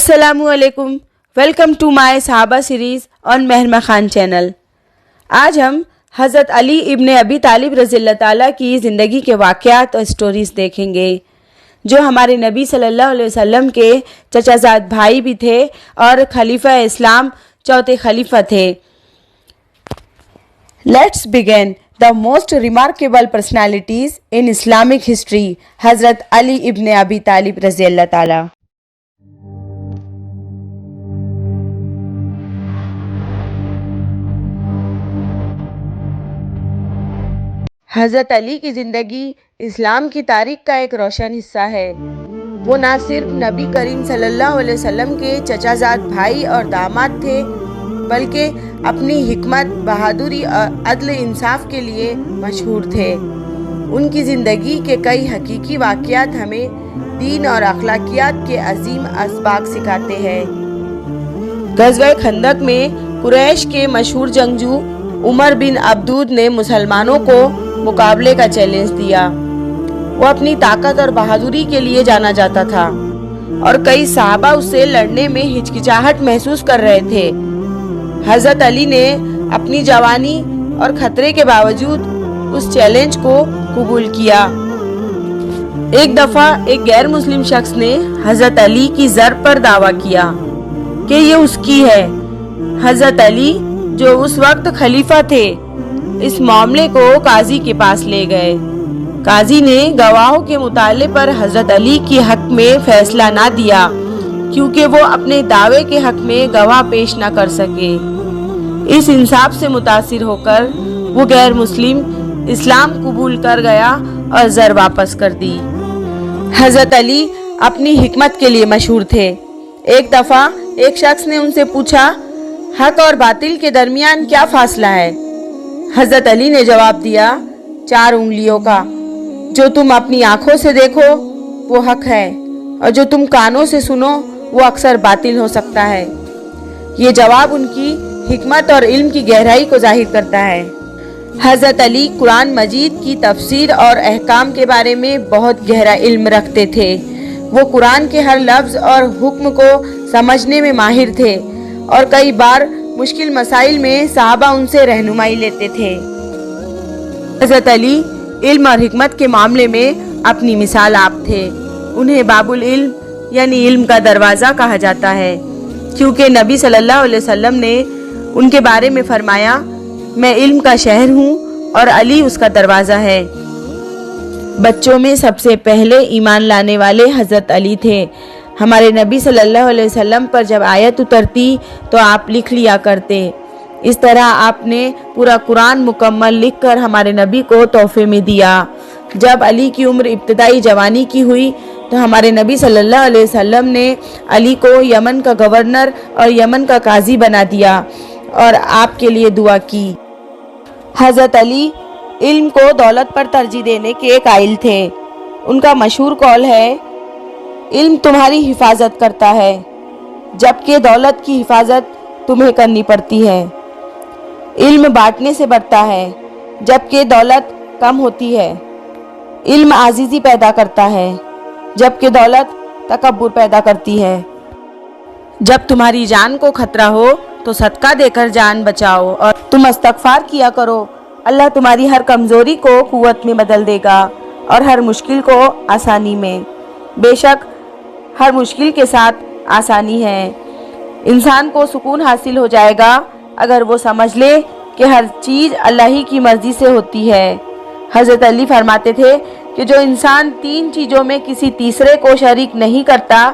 अस्सलामु अलैकुम, welcome to my सहाबा series on Mehram Khan channel. आज हम हज़रत अली इब्न अबी तालिब रज़ियल्लाहु ताला की ज़िंदगी के वाक़यात और स्टोरीज़ देखेंगे, जो हमारे नबी सल्लल्लाहु अलैहि वसल्लम के चचाज़ाद भाई भी थे और खलीफा इस्लाम चौथे खलीफा थे। Let's begin the most remarkable personalities in Islamic history, हज़रत अली इब्न अबी तालिब रज़ियल्लाहु ताला। हज़रत अली की ज़िंदगी इस्लाम की तारीख़ का एक रोशन हिस्सा है। वो ना सिर्फ नबी करीम सल्लल्लाहु अलैहि वसल्लम के चचाज़ाद भाई और दामाद थे, बल्कि अपनी हिकमत, बहादुरी और अदल इंसाफ के लिए मशहूर थे। उनकी ज़िंदगी के कई हकीकी वाक़यात हमें दीन और अखलाकियात के अजीम असबाक सिखाते हैं। ग़ज़वा खंदक में कुरैश के मशहूर जंगजू उमर बिन अब्दूद ने मुसलमानों को मुकाबले का चैलेंज दिया। वो अपनी ताकत और बहादुरी के लिए जाना जाता था और कई सहाबा उससे लड़ने में हिचकिचाहट महसूस कर रहे थे। हज़रत अली ने अपनी जवानी और खतरे के बावजूद उस चैलेंज को कबूल किया। एक दफ़ा एक गैर मुस्लिम शख्स ने हज़रत अली की ज़र पर दावा किया कि ये उसकी है। हज़रत अली, जो उस वक्त खलीफा थे, इस मामले को काजी के पास ले गए। काजी ने गवाहों के मुताले पर हज़रत अली के हक में फैसला ना दिया, क्योंकि वो अपने दावे के हक में गवाह पेश ना कर सके। इस इंसाफ से मुतासिर होकर वो गैर मुस्लिम इस्लाम कबूल कर गया और ज़र वापस कर दी। हज़रत अली अपनी हिकमत के लिए मशहूर थे। एक दफ़ा एक शख्स ने उनसे पूछा, हक और बातिल के दरमियान क्या फासला है? हज़रत अली ने जवाब दिया, 4 उंगलियों का। जो तुम अपनी आंखों से देखो वो हक है, और जो तुम कानों से सुनो वो अक्सर बातिल हो सकता है। ये जवाब उनकी हिकमत और इल्म की गहराई को जाहिर करता है। हज़रत अली कुरान मजीद की तफसीर और अहकाम के बारे में बहुत गहरा इल्म रखते थे। वो कुरान के हर लफ्ज़ और हुक्म को समझने में माहिर थे और कई बार मुश्किल मसाइल में सहाबा उनसे रहनुमाई लेते थे। हज़रत अली इल्म और हिकमत के मामले में अपनी मिसाल आप थे। उन्हें बाबुल इल्म यानी इल्म का दरवाज़ा कहा जाता है, क्योंकि नबी सल्लल्लाहु अलैहि वसल्लम ने उनके बारे में फरमाया, मैं इल्म का शहर हूँ और अली उसका दरवाज़ा है। बच्चों में सबसे पहले ईमान लाने वाले हज़रत अली थे। हमारे नबी सल्लल्लाहु अलैहि वसल्लम पर जब आयत उतरती तो आप लिख लिया करते। इस तरह आपने पूरा कुरान मुकम्मल लिखकर हमारे नबी को तोहफे में दिया। जब अली की उम्र इब्तिदाई जवानी की हुई तो हमारे नबी सल्लल्लाहु अलैहि वसल्लम ने अली को यमन का गवर्नर और यमन का काजी बना दिया और आपके लिए दुआ की। हज़रत अली इल्म को दौलत पर तरजीह देने के कायल थे। उनका मशहूर कौल है, इल्म तुम्हारी हिफाजत करता है, जबकि दौलत की हिफाजत तुम्हें करनी पड़ती है। इल्म बांटने से बढ़ता है, जबकि दौलत कम होती है। इल्म आजीज़ी पैदा करता है, जबकि दौलत तकब्बुर पैदा करती है। जब तुम्हारी जान को खतरा हो तो सदका देकर जान बचाओ और तुम इस्तग़फ़ार किया करो। अल्लाह तुम्हारी हर कमज़ोरी को क़ुव्वत में बदल देगा और हर मुश्किल को आसानी में। बेशक हर मुश्किल के साथ आसानी है। इंसान को सुकून हासिल हो जाएगा अगर वो समझ ले कि हर चीज़ अल्लाह ही की मर्ज़ी से होती है। हज़रत अली फरमाते थे कि जो इंसान 3 चीज़ों में किसी तीसरे को शरीक नहीं करता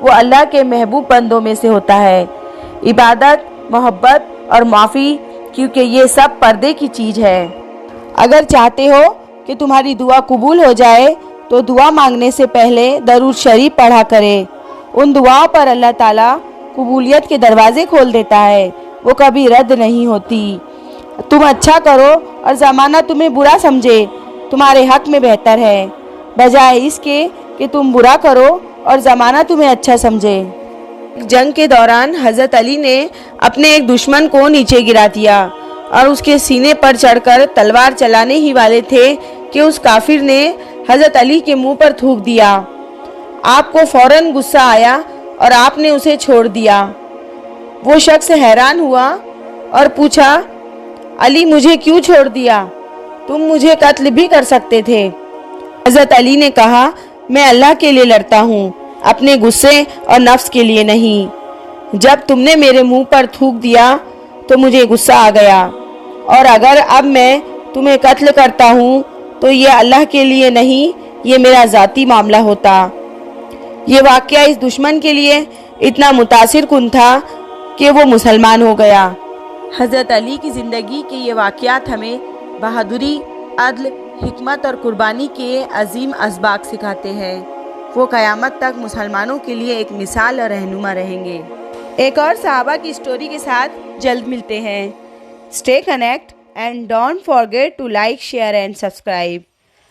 वो अल्लाह के महबूब बंदों में से होता है, इबादत, मोहब्बत और माफ़ी, क्योंकि ये सब पर्दे की चीज़ है। अगर चाहते हो कि तुम्हारी दुआ कबूल हो जाए तो दुआ मांगने से पहले दरूद शरीफ पढ़ा करें। उन दुआओं पर अल्लाह ताला कबूलियत के दरवाजे खोल देता है, वो कभी रद्द नहीं होती। तुम अच्छा करो और ज़माना तुम्हें बुरा समझे, तुम्हारे हक में बेहतर है, बजाय इसके कि तुम बुरा करो और ज़माना तुम्हें अच्छा समझे। जंग के दौरान हज़रत अली ने अपने एक दुश्मन को नीचे गिरा दिया और उसके सीने पर चढ़कर तलवार चलाने ही वाले थे कि उस काफिर ने हज़रत अली के मुंह पर थूक दिया। आपको फौरन गुस्सा आया اور آپ نے اسے چھوڑ دیا۔ وہ شخص حیران ہوا اور پوچھا، علی مجھے کیوں چھوڑ دیا؟ تم مجھے قتل بھی کر سکتے تھے۔ حضرت علی نے کہا، میں اللہ کے لیے لڑتا ہوں، اپنے غصے اور نفس کے لیے نہیں۔ جب تم نے میرے منہ پر تھوک دیا تو مجھے غصہ آ گیا، اور اگر اب میں تمہیں قتل کرتا ہوں تو یہ اللہ کے لیے نہیں، یہ میرا ذاتی معاملہ ہوتا۔ یہ واقعہ اس دشمن کے لیے اتنا متاثر کن تھا کہ وہ مسلمان ہو گیا۔ حضرت علی کی زندگی کے یہ واقعات ہمیں بہادری، عدل، حکمت اور قربانی کے عظیم اسباق سکھاتے ہیں۔ وہ قیامت تک مسلمانوں کے لیے ایک مثال اور رہنما رہیں گے۔ ایک اور صحابہ کی سٹوری کے ساتھ جلد ملتے ہیں۔ Stay connect and don't forget to like, share and subscribe۔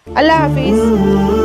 اللہ حافظ۔